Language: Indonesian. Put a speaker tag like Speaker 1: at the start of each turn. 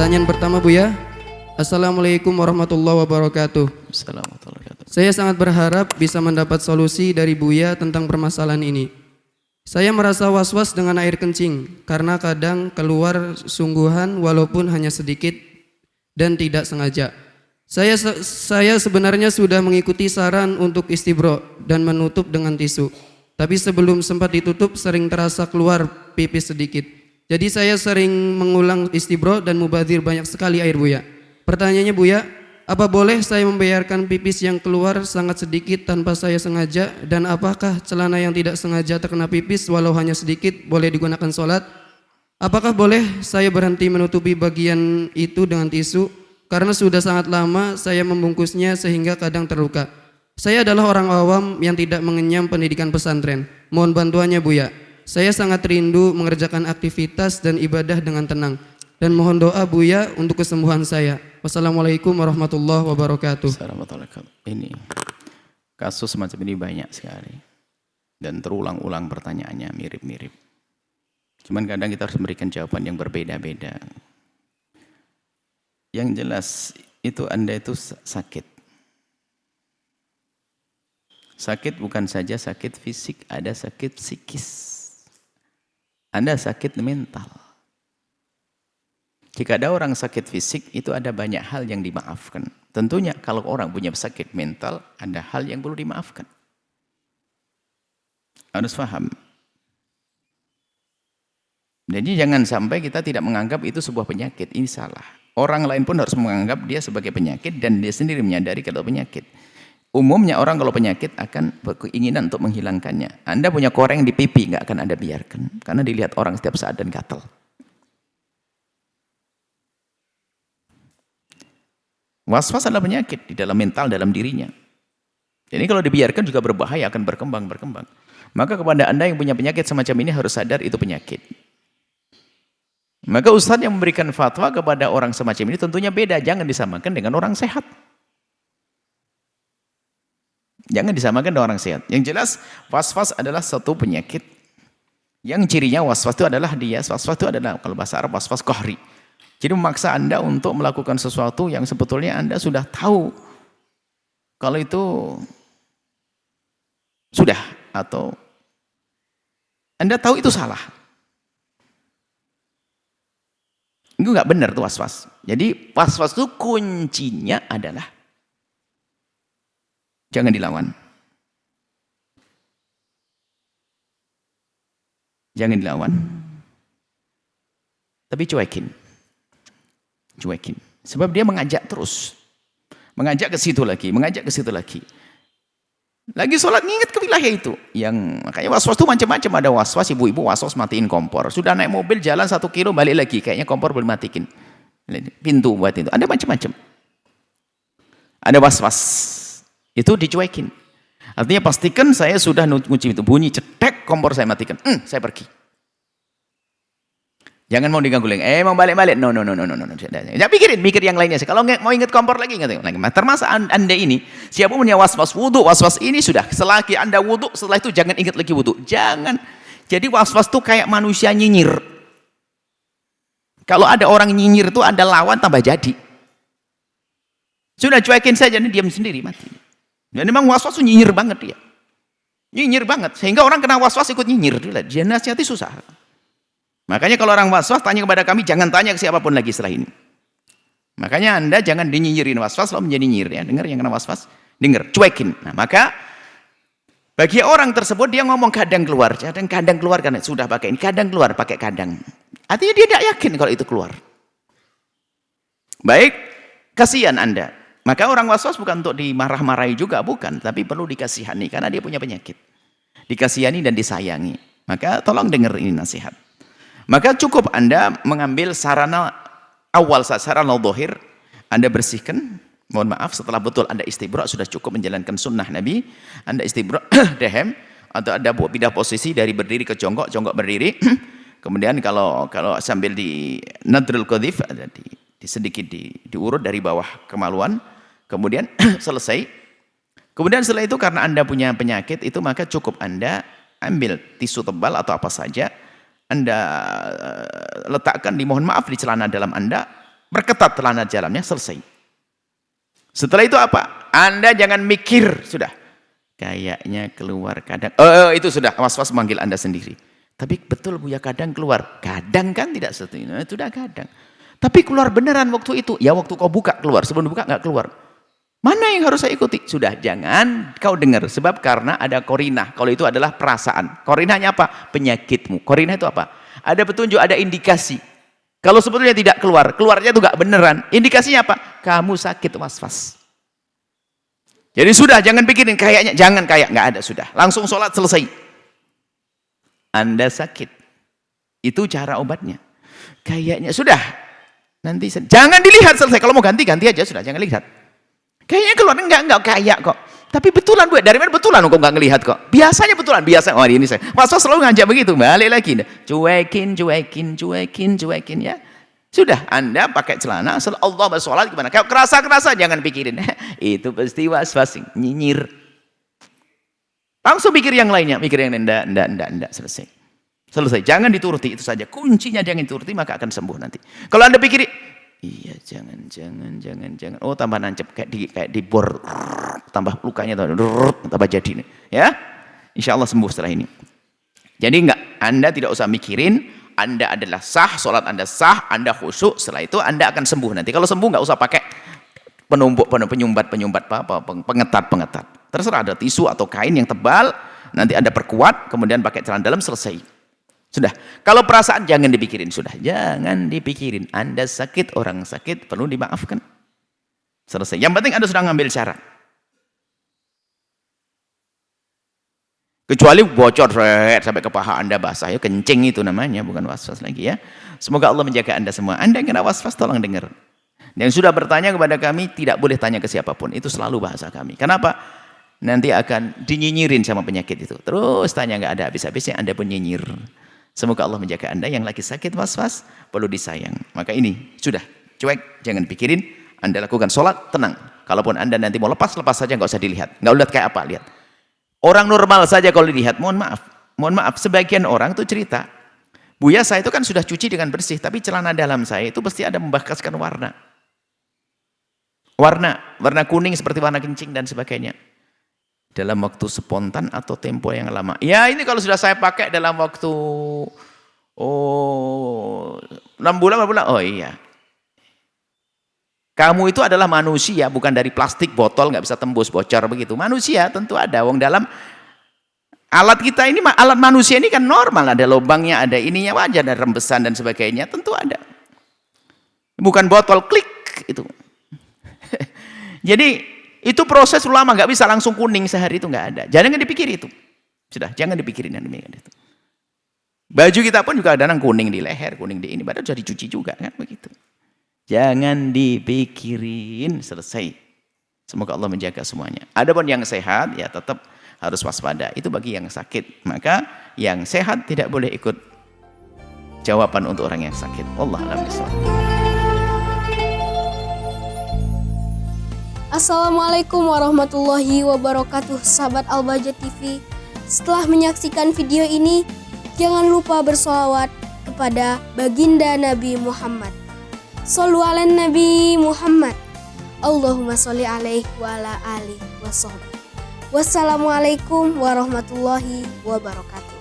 Speaker 1: Pertanyaan pertama Buya. Assalamualaikum warahmatullahi wabarakatuh. Saya sangat berharap bisa mendapat solusi dari Buya tentang permasalahan ini. Saya merasa was-was dengan air kencing karena kadang keluar sungguhan walaupun hanya sedikit dan tidak sengaja. Saya sebenarnya sudah mengikuti saran untuk istibro dan menutup dengan tisu. Tapi sebelum sempat ditutup sering terasa keluar pipis sedikit. Jadi saya sering mengulang istibro dan mubazir banyak sekali air Buya. Pertanyaannya Buya, apa boleh saya membiarkan pipis yang keluar sangat sedikit tanpa saya sengaja, dan apakah celana yang tidak sengaja terkena pipis walau hanya sedikit boleh digunakan sholat? Apakah boleh saya berhenti menutupi bagian itu dengan tisu? Karena sudah sangat lama saya membungkusnya sehingga kadang terluka. Saya adalah orang awam yang tidak mengenyam pendidikan pesantren. Mohon bantuannya Buya. Saya sangat rindu mengerjakan aktivitas dan ibadah dengan tenang. Dan mohon doa Buya untuk kesembuhan saya. Wassalamualaikum warahmatullahi wabarakatuh.
Speaker 2: Ini kasus semacam ini banyak sekali dan terulang-ulang pertanyaannya mirip-mirip. Cuman kadang kita harus memberikan jawaban yang berbeda-beda. Yang jelas itu Anda itu sakit. Sakit bukan saja sakit fisik, ada sakit psikis. Anda sakit mental. Jika ada orang sakit fisik, itu ada banyak hal yang dimaafkan. Tentunya kalau orang punya sakit mental, ada hal yang perlu dimaafkan. Harus paham. Jadi jangan sampai kita tidak menganggap itu sebuah penyakit. Ini salah. Orang lain pun harus menganggap dia sebagai penyakit dan dia sendiri menyadari kalau penyakit. Umumnya orang kalau penyakit akan berkeinginan untuk menghilangkannya. Anda punya koreng di pipi, nggak akan Anda biarkan. Karena dilihat orang setiap saat dan gatal. Was-was adalah penyakit di dalam mental, dalam dirinya. Jadi kalau dibiarkan juga berbahaya, akan berkembang. Maka kepada Anda yang punya penyakit semacam ini harus sadar itu penyakit. Maka ustadz yang memberikan fatwa kepada orang semacam ini tentunya beda. Jangan disamakan dengan orang sehat. Jangan disamakan dengan orang sehat. Yang jelas was-was adalah satu penyakit. Yang cirinya was-was itu adalah was-was itu adalah kalau bahasa Arab was-was qahri. Jadi memaksa Anda untuk melakukan sesuatu yang sebetulnya Anda sudah tahu kalau itu sudah atau Anda tahu itu salah. Itu nggak benar tuh was-was. Jadi was-was itu kuncinya adalah jangan dilawan. Jangan dilawan. Tapi cuekin. Sebab dia mengajak terus. Mengajak ke situ lagi, Lagi sholat nginget ke wilayah itu. Yang makanya was-was itu macam-macam. Ada was-was ibu-ibu was-was matiin kompor. Sudah naik mobil jalan 1 kilo balik lagi. Kayaknya kompor belum matikin. Pintu buat itu. Ada macam-macam. Ada was-was. Itu dicuekin. Artinya pastikan saya sudah nguci itu. Bunyi cetek kompor saya matikan. Saya pergi. Jangan mau diganggu lagi. Mau balik-balik. No. Ya, mikir yang lainnya. Kalau mau ingat kompor lagi, termasuk Anda ini, siapa punya was-was wudu, was-was ini sudah. Selagi Anda wudu, setelah itu jangan ingat lagi wudu. Jangan. Jadi was-was itu kayak manusia nyinyir. Kalau ada orang nyinyir itu ada lawan tambah jadi. Sudah cuekin saja, ini diam sendiri, mati. Dan memang was-was itu nyinyir banget dia. Nyinyir banget. Sehingga orang kena was-was ikut nyinyir. Dia nasihati susah. Makanya kalau orang was-was tanya kepada kami, jangan tanya ke siapapun lagi setelah ini. Makanya Anda jangan dinyinyirin was-was, lalu menjadi nyinyir ya. Dengar yang kena was-was, dengar, cuekin. Nah, maka bagi orang tersebut dia ngomong kadang keluar karena sudah pakai ini, kadang keluar pakai kadang. Artinya dia tidak yakin kalau itu keluar. Baik, kasihan Anda. Maka orang was-was bukan untuk dimarah-marahi juga, bukan, tapi perlu dikasihani karena dia punya penyakit. Dikasihani dan disayangi. Maka tolong dengar ini nasihat. Maka cukup Anda mengambil sarana awal, sarana dhahir, Anda bersihkan, mohon maaf, setelah betul Anda istibra, sudah cukup menjalankan sunnah Nabi, Anda istibra, dehem, atau Anda pindah posisi dari berdiri ke jongkok berdiri, kemudian kalau sambil di nadrul qadhif, ada sedikit diurut dari bawah kemaluan, kemudian selesai. Kemudian setelah itu karena Anda punya penyakit itu, maka cukup Anda ambil tisu tebal atau apa saja, Anda letakkan di, mohon maaf, di celana dalam Anda, Berketat celana dalamnya, selesai. Setelah itu apa? Anda jangan mikir, sudah. Kayaknya keluar kadang. Itu sudah, was-was manggil Anda sendiri. Tapi betul Buya kadang keluar. Kadang kan tidak seperti itu, sudah kadang. Tapi keluar beneran waktu itu. Ya waktu kau buka keluar, sebelum buka nggak keluar. Mana yang harus saya ikuti? Sudah, jangan kau dengar. Sebab karena ada korinah. Kalau itu adalah perasaan. Korinahnya apa? Penyakitmu. Korinah itu apa? Ada petunjuk, ada indikasi. Kalau sebetulnya tidak keluar, keluarnya itu nggak beneran. Indikasinya apa? Kamu sakit was-was. Jadi sudah, jangan pikirin kayaknya. Jangan kayak, nggak ada, sudah. Langsung sholat, selesai. Anda sakit. Itu cara obatnya. Kayaknya, sudah. Nanti, jangan dilihat, selesai. Kalau mau ganti, ganti aja, sudah. Jangan lihat. Kayaknya keluar, enggak kayak kok. Tapi betulan Bu, dari mana betulan kok enggak ngelihat kok. Biasanya betulan, biasa. Oh ini saya. Masa selalu ngajak begitu, balik lagi. Cuekin ya. Sudah, Anda pakai celana, Allah bersolat gimana? Kalau kerasa-kerasa jangan pikirin. Itu pasti was-was, nyinyir. Langsung pikir yang lainnya, mikir yang enggak, selesai. Selesai, jangan dituruti, itu saja. Kuncinya jangan dituruti, maka akan sembuh nanti. Kalau Anda pikir, iya, jangan. Oh, tambah nancep kayak di bor, tambah lukanya tambah jadi nih, ya. Insya Allah sembuh setelah ini. Jadi Anda tidak usah mikirin. Anda adalah sah, sholat Anda sah, Anda khusyuk. Setelah itu Anda akan sembuh nanti. Kalau sembuh nggak usah pakai penyumbat, pengetat. Terserah, ada tisu atau kain yang tebal. Nanti Anda perkuat, kemudian pakai celana dalam, selesai. Sudah. Kalau perasaan jangan dipikirin, sudah. Jangan dipikirin. Anda sakit, orang sakit perlu dimaafkan. Selesai. Yang penting Anda sudah ngambil cara. Kecuali bocor sampai ke paha Anda basah, ya kencing itu namanya, bukan was-was lagi ya. Semoga Allah menjaga Anda semua. Anda yang kena was-was tolong dengar. Yang sudah bertanya kepada kami tidak boleh tanya ke siapapun. Itu selalu bahasa kami. Kenapa? Nanti akan dinyinyirin sama penyakit itu. Terus tanya nggak ada habis-habisnya, Anda pun nyinyir. Semoga Allah menjaga Anda yang lagi sakit was-was perlu disayang. Maka ini sudah cuek, jangan pikirin. Anda lakukan sholat, tenang. Kalaupun Anda nanti mau lepas saja, nggak usah dilihat. Nggak lihat kayak apa, lihat. Orang normal saja kalau dilihat, mohon maaf, sebagian orang tuh cerita, Buya saya itu kan sudah cuci dengan bersih, tapi celana dalam saya itu pasti ada membekaskan warna kuning seperti warna kencing dan sebagainya. Dalam waktu spontan atau tempo yang lama. Ya ini kalau sudah saya pakai dalam waktu 6 bulan, oh iya. Kamu itu adalah manusia, bukan dari plastik botol, nggak bisa tembus bocor begitu. Manusia tentu ada, wong dalam alat kita ini, alat manusia ini kan normal, ada lubangnya, ada ininya wajar, ada rembesan dan sebagainya, tentu ada. Bukan botol klik itu. Jadi itu proses lama, nggak bisa langsung kuning sehari, itu nggak ada. Jangan dipikir itu. Sudah, jangan dipikirin yang demikian itu. Baju kita pun juga ada yang kuning di leher, kuning di ini, padahal sudah dicuci juga kan begitu. Jangan dipikirin, selesai. Semoga Allah menjaga semuanya. Adapun yang sehat ya tetap harus waspada. Itu bagi yang sakit. Maka yang sehat tidak boleh ikut jawaban untuk orang yang sakit. Wallahu a'lam bishawab.
Speaker 3: Assalamualaikum warahmatullahi wabarakatuh, sahabat Al-Bahjah TV. Setelah menyaksikan video ini, jangan lupa bersolawat kepada baginda Nabi Muhammad. Shollu ala Nabi Muhammad. Allahumma sholli alaihi wa ala alihi wa sahbihi. Wassalamualaikum warahmatullahi wabarakatuh.